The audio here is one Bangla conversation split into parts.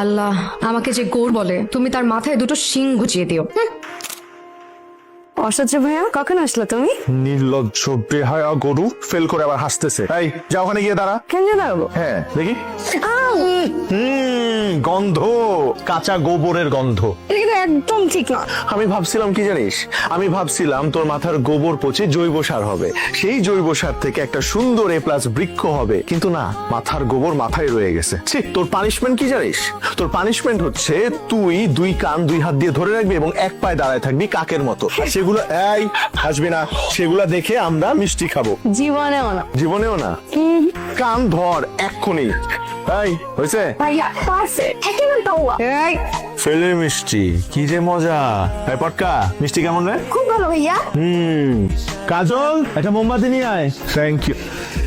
আল্লাহ, আমাকে যে গোর বলে তুমি তার মাথায় দুটো শিং গুছিয়ে দিও। অসহ্য ভাইয়া, কখন আসলো তুমি? নির্লজ্জ বেহায়া গরু ফেল করে আবার হাসতেছে। এই যা ওখানে গিয়ে দাঁড়া। কেন দাঁড়াবো? হ্যাঁ দেখি। গন্ধ, কাঁচা গোবরের গন্ধ। এটা কিন্তু একদম ঠিক না। আমি ভাবছিলাম কি জানিস, আমি ভাবছিলাম তোর মাথার গোবর পচে জৈব সার হবে, সেই জৈব সার থেকে একটা সুন্দর এ প্লাস বৃক্ষ হবে, কিন্তু না, মাথার গোবর মাথায় রয়ে গেছে। ছি, তোর পানিশমেন্ট কি জানিস? তোর পানিশমেন্ট হচ্ছে তুই দুই কান দুই হাত দিয়ে ধরে রাখবি এবং এক পায়ে দাঁড়ায় থাকবি কাকের মতো। সেগুলো এই আসবি না, সেগুলা দেখে আমরা মিষ্টি খাবো। জীবনেও না। জীবনেও না। কান ধর এক্ষুনি। এই হয়েছে? ভাইয়া পারফেক্ট। একেবারে দাওয়া। এই ফেলে মিষ্টি কি যে মজা। এই পটকা, মিষ্টি কেমন রে? খুব ভালো ভাইয়া। কাজল, একটা মোমবাতি নিয়ে আয়। Thank you.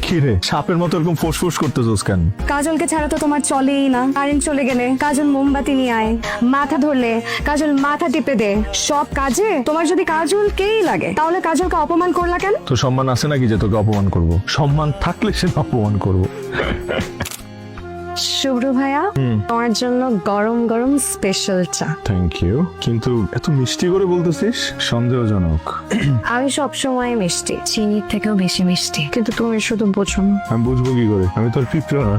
কি রে, সাপের মতো এরকম ফুসফুস করতেছস কেন? কাজলকে ছাড়া তো তোমার চলেই না। কারেন্ট চলে গেলে কাজল মোমবাতি নিয়ে আয়, মাথা ধরলে কাজল মাথা টিপে দে। সব কাজে তোমার যদি কাজলকেই লাগে, তাহলে কাজলকে অপমান করলা কেন? তোর সম্মান আছে নাকি যে তোকে অপমান করব? সম্মান থাকলে সে অপমান করব। শুভ্র ভাইয়া, তোমার জন্য গরম গরম স্পেশাল চা। থ্যাংক ইউ, কিন্তু এত মিষ্টি করে বলতেছিস, সন্দেহজনক। আমি সবসময় মিষ্টি, চিনির থেকেও বেশি মিষ্টি, কিন্তু তুমি শুধু বোঝো না। আমি বুঝবো কি করে? আমি তোর পিঁপড়া না।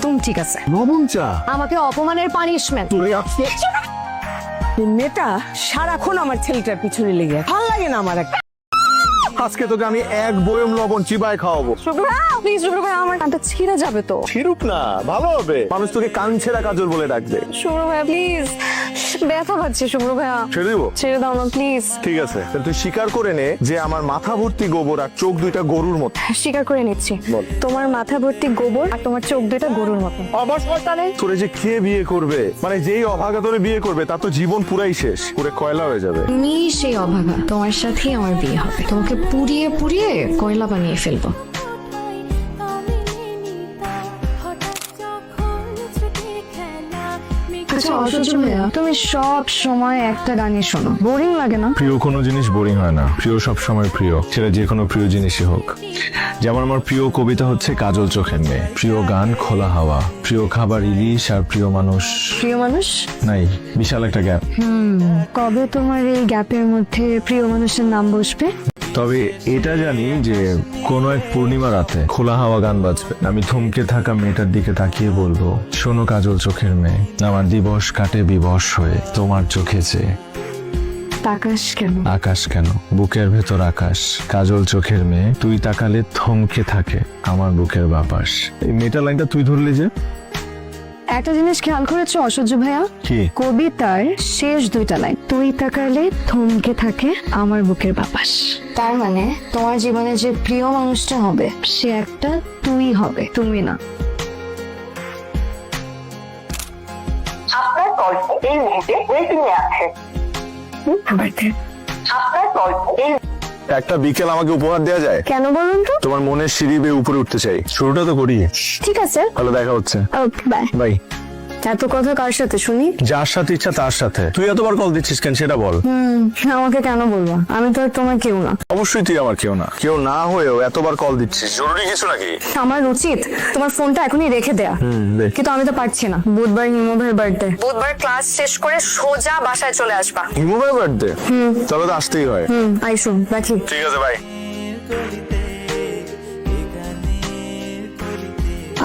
তুমি ঠিক আছে। লবণ চা আমাকে অপমানের পানিশমেন্ট। মেয়েটা সারাক্ষণ আমার ছেলেটার পিছনে লেগে, ভালো লাগে না আমার। আজকে তোকে আমি এক বয়ম লবণ চিবায় খাওয়াবো। প্লিজ শুভ্র ভাই, আমার কানটা ছিঁড়ে যাবে তো। ছিড়ুক না, ভালো হবে। মানুষ তোকে কান ছেঁড়া কাজল বলে ডাকবে। শুভ্র ভাইয়া প্লিজ, ব্যথা পাচ্ছে শুভ্র ভাইয়া। ছেড়ে দিব? ছেড়ে দাও না প্লিজ। ঠিক আছে, তাহলে তুই স্বীকার করে নে যে আমার মাথা ভর্তি গোবর আর চোখ দুইটা গরুর মতো। স্বীকার করে নিচ্ছি, বল। তোমার মাথা ভর্তি গোবর আর তোমার চোখ দুটা গরুর মতো। তাহলে তোরে যে কে বিয়ে করবে, মানে যেই অভাগা তোরে বিয়ে করবে তার তো জীবন পুরাই শেষ, পুরে কয়লা হয়ে যাবে। তুমি সেই অভাগা, তোমার সাথেই আমার বিয়ে হবে। তোমাকে পুড়িয়ে পুড়িয়ে কয়লা বানিয়ে ফেলবো। আচ্ছা অসহ্য ভাইয়া, তুমি সব সময় একটা গানই শোনো, বোরিং লাগে না? প্রিয় কোনো জিনিস বোরিং হয় না, প্রিয় সব সময় প্রিয়, সেটা যে কোনো প্রিয় জিনিসই হোক। যেমন আমার প্রিয় কবিতা হচ্ছে কাজল চোখের মেয়ে, প্রিয় গান খোলা হাওয়া, প্রিয় খাবার ইলিশ, আর প্রিয় মানুষ প্রিয় মানুষ নাই। বিশাল একটা গ্যাপ। কবে তোমার এই গ্যাপের মধ্যে প্রিয় মানুষের নাম বসবে? তবে এটা জানি যে কোনো এক পূর্ণিমা রাতে খোলা হাওয়া গান বাজবে, আমি থমকে থাকা মেয়েটার দিকে তাকিয়ে বলবো, শোনো কাজল চোখের মেয়ে, আমার দিবস কাটে বিবশ হয়ে তোমার চোখে চেয়ে। আকাশ কেন? আকাশ কেন, বুকের ভেতর আকাশ, কাজল চোখের মেয়ে, তুই তাকালে থমকে থাকে আমার বুকের বাপাস। এই মেয়েটার লাইনটা তুই ধরলি যে। একটা জিনিস খেয়াল করেছো অসহ্য ভাইয়া? কি? কবিতার শেষ দুইটা লাইন, তুই তাকালে থমকে থাকে আমার বুকের বাপাস। তার মানে তোমার জীবনে যে প্রিয় মানুষটা হবে, সে একটা তুই হবে, তুমি না। আপনার কলটি এই মুহূর্তে ওয়েটিং এ আছে। আপনার কলটি এই একটা বিকেল আমাকে উপহার দেওয়া যায়? কেন বলুন তো? তোমার মনের সিঁড়ি বেয়ে উপরে উঠতে চাই। শুরুটা তো করি। ঠিক আছে, ভালো দেখা হচ্ছে। Okay bye. বাই। এত কথা কার সাথে শুনি? যার সাথে ইচ্ছা তার সাথে। তুই এতবার কল দিচ্ছিস কেন সেটা বল। আমাকে কেন বলবো? আমি তো আর তোমার কেউ না। অবশ্যই তুই আমার কেউ না, কেউ না হয়েও এতবার কল দিচ্ছিস, জরুরি কিছু নাকি? আমার উচিত তোমার ফোনটা এখনই রেখে দেয়া, দে। কিন্তু আমি তো পারছি না। বুধবার হিমুভাইয়ের বার্থডে, বুধবার ক্লাস শেষ করে সোজা বাসায় চলে আসবা। হিমুভাই বার্থডে? তবে তো আসতেই হয়। আইসো, রাখি। ঠিক আছে, বাই।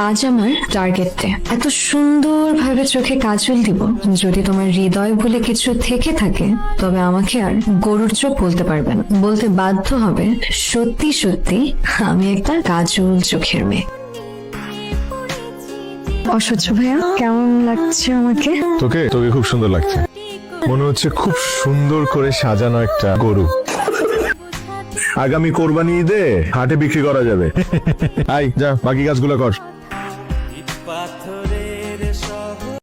আজ আমার টার্গেটে এত সুন্দরভাবে চোখে কাজল দিব, যদি তোমার হৃদয় বলে কিছু থেকে থাকে তবে আমাকে আর গরুর চোখ বলতে পারবে না, বলতে বাধ্য হবে সত্যি সত্যি আমি একটা কাজল চোখের মেয়ে। অসহ্য ভাইয়া, কেমন লাগছে আমাকে? তোকে তোকে খুব সুন্দর লাগছে, মনে হচ্ছে খুব সুন্দর করে সাজানো একটা গরু। আগামী কোরবানি ঈদে হাটে বিক্রি করা যাবে। আই যা, বাকি কাজগুলো কর।